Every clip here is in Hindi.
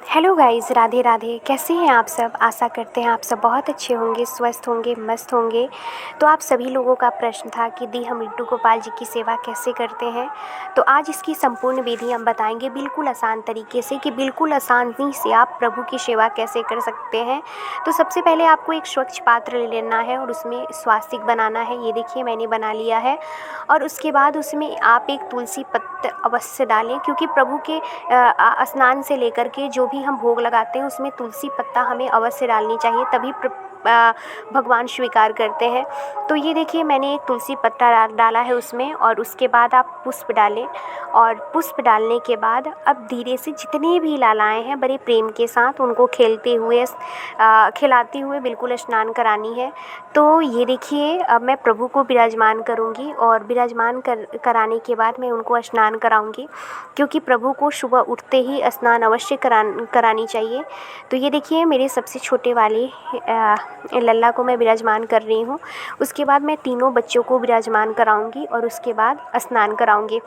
Hello guys, Radhe Radhe. कैसे हैं आप सब? आशा करते हैं आप सब बहुत अच्छे होंगे, स्वस्थ होंगे, मस्त होंगे। तो आप सभी लोगों का प्रश्न था कि दी हम लड्डू गोपाल जी की सेवा कैसे करते हैं। तो आज इसकी संपूर्ण विधि हम बताएंगे बिल्कुल आसान तरीके से कि बिल्कुल आसानी से आप प्रभु की सेवा कैसे कर सकते हैं। तो सबसे पहले आपको एक स्वच्छ पात्र ले लेना है और उसमें स्वास्तिक बनाना है। ये देखिए मैंने बना लिया है। और उसके बाद उसमें आप एक तुलसी पत्र अवश्य डालें, क्योंकि प्रभु के स्नान से लेकर के जो भी हम भोग लगाते हैं उसमें तुलसी पत्ता हमें अवश्य डालनी चाहिए, तभी भगवान स्वीकार करते हैं। तो ये देखिए मैंने एक तुलसी पत्ता डाला है उसमें, और उसके बाद आप पुष्प डालें। और पुष्प डालने के बाद अब धीरे से जितने भी लालाएँ हैं बड़े प्रेम के साथ उनको खेलते हुए खिलाते हुए बिल्कुल स्नान करानी है। तो ये देखिए अब मैं प्रभु को विराजमान करूँगी और विराजमान कराने के बाद मैं उनको स्नान कराऊँगी, क्योंकि प्रभु को सुबह उठते ही स्नान अवश्य करानी चाहिए। तो ये देखिए मेरे सबसे छोटे वाले लल्ला को मैं विराजमान कर रही हूँ। उसके बाद मैं तीनों बच्चों को विराजमान कराऊँगी और उसके बाद स्नान कराऊँगी।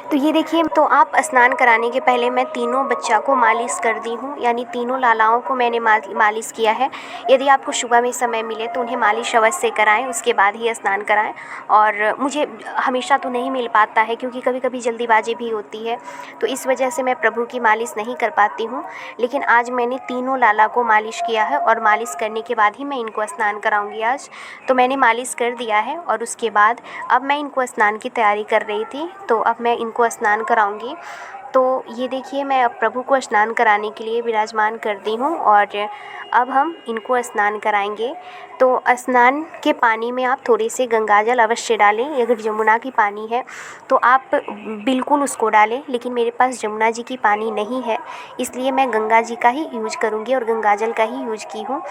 तो ये देखिए, तो आप स्नान कराने के पहले मैं तीनों बच्चा को मालिश कर दी हूँ, यानी तीनों लालाओं को मैंने मालिश किया है। यदि आपको सुबह में समय मिले तो उन्हें मालिश अवश्य कराएं, उसके बाद ही स्नान कराएं। और मुझे हमेशा तो नहीं मिल पाता है, क्योंकि कभी कभी जल्दीबाजी भी होती है, तो इस वजह से मैं प्रभु की मालिश नहीं कर पाती हूँ। लेकिन आज मैंने तीनों लाला को मालिश किया है और मालिश करने के बाद ही मैं इनको स्नान कराऊँगी आज। तो मैंने मालिश कर दिया है और उसके बाद अब मैं इनको स्नान की तैयारी कर रही थी, तो अब मैं इनको स्नान कराऊंगी। तो ये देखिए मैं अब प्रभु को स्नान कराने के लिए विराजमान कर दी हूँ और अब हम इनको स्नान कराएंगे। तो स्नान के पानी में आप थोड़े से गंगाजल अवश्य डालें। अगर जमुना की पानी है तो आप बिल्कुल उसको डालें, लेकिन मेरे पास जमुना जी की पानी नहीं है, इसलिए मैं गंगा जी का ही यूज करूँगी और गंगाजल का ही यूज की हूँ।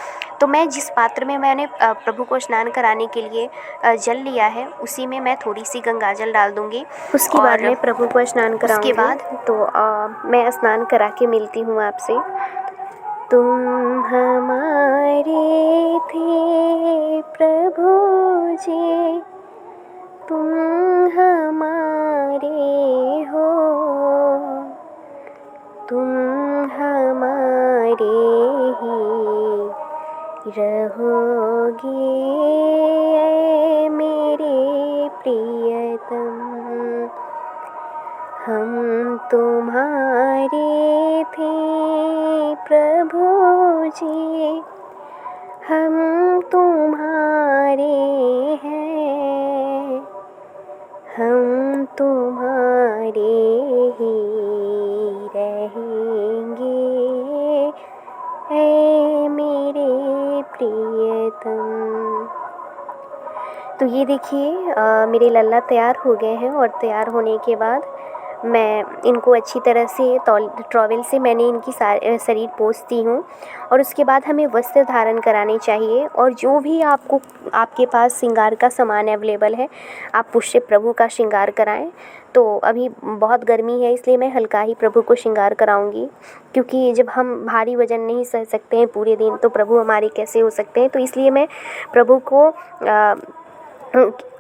तो मैं जिस पात्र में मैंने प्रभु को स्नान कराने के लिए जल लिया है उसी में मैं थोड़ी सी गंगाजल डाल दूँगी। उसके बाद मैं प्रभु को स्नान कराऊंगी। उसके बाद तो मैं स्नान करा के मिलती हूँ आपसे। तुम हमारे थे प्रभु जी, तुम हमारे हो, तुम हमारे ही रहोगे मेरे प्रियतम। हम तुम्हारे थे प्रभु जी, हम तुम्हारे हैं, हम तुम्हारे ही रहेंगे ऐ मेरे प्रियतम। तो ये देखिए मेरे लल्ला तैयार हो गए हैं और तैयार होने के बाद मैं इनको अच्छी तरह से टॉवेल से मैंने इनकी शरीर पोंछती हूँ। और उसके बाद हमें वस्त्र धारण कराने चाहिए, और जो भी आपके पास श्रृंगार का सामान अवेलेबल है आप उससे प्रभु का श्रृंगार कराएं। तो अभी बहुत गर्मी है इसलिए मैं हल्का ही प्रभु को श्रृंगार कराऊंगी, क्योंकि जब हम भारी वजन नहीं सह सकते हैं पूरे दिन तो प्रभु हमारे कैसे हो सकते हैं। तो इसलिए मैं प्रभु को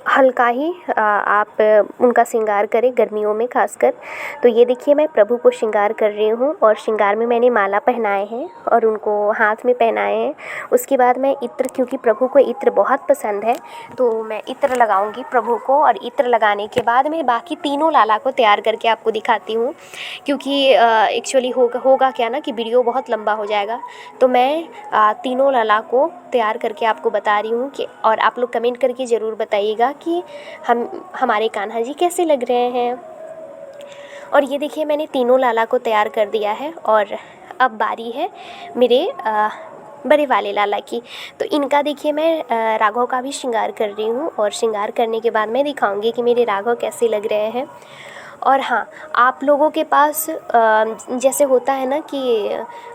हल्का ही आप उनका श्रृंगार करें, गर्मियों में खासकर। तो ये देखिए मैं प्रभु को श्रृंगार कर रही हूँ और श्रृंगार में मैंने माला पहनाए हैं और उनको हाथ में पहनाए हैं। उसके बाद मैं इत्र, क्योंकि प्रभु को इत्र बहुत पसंद है, तो मैं इत्र लगाऊंगी प्रभु को। और इत्र लगाने के बाद मैं बाकी तीनों लाला को तैयार करके आपको दिखाती हूँ, क्योंकि एक्चुअली होगा क्या ना कि वीडियो बहुत लंबा हो जाएगा। तो मैं तीनों लाला को तैयार करके आपको बता रही हूँ कि, और आप लोग कमेंट करके ज़रूर बताइएगा कि हमारे कान्हा जी कैसे लग रहे हैं। और ये देखिए मैंने तीनों लाला को तैयार कर दिया है और अब बारी है मेरे बड़े वाले लाला की। तो इनका देखिए मैं राघव का भी श्रृंगार कर रही हूँ, और श्रृंगार करने के बाद मैं दिखाऊंगी कि मेरे राघव कैसे लग रहे हैं। और हाँ, आप लोगों के पास जैसे होता है ना कि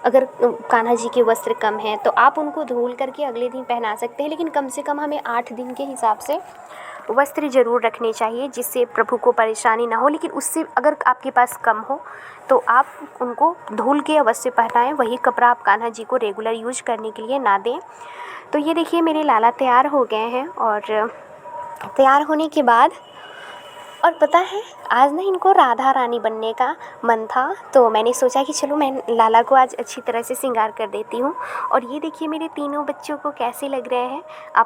अगर कान्हा जी के वस्त्र कम हैं तो आप उनको धुल करके अगले दिन पहना सकते हैं, लेकिन कम से कम हमें 8 दिन के हिसाब से वस्त्र ज़रूर रखने चाहिए, जिससे प्रभु को परेशानी ना हो। लेकिन उससे अगर आपके पास कम हो तो आप उनको धुल के अवश्य पहनाएं, वही कपड़ा आप कान्हा जी को रेगुलर यूज करने के लिए ना दें। तो ये देखिए मेरे लाला तैयार हो गए हैं, और तैयार होने के बाद और पता है आज ना इनको राधा रानी बनने का मन था, तो मैंने सोचा कि चलो मैं लाला को आज अच्छी तरह से श्रृंगार कर देती हूँ। और ये देखिए मेरे तीनों बच्चों को कैसे लग रहे हैं आप।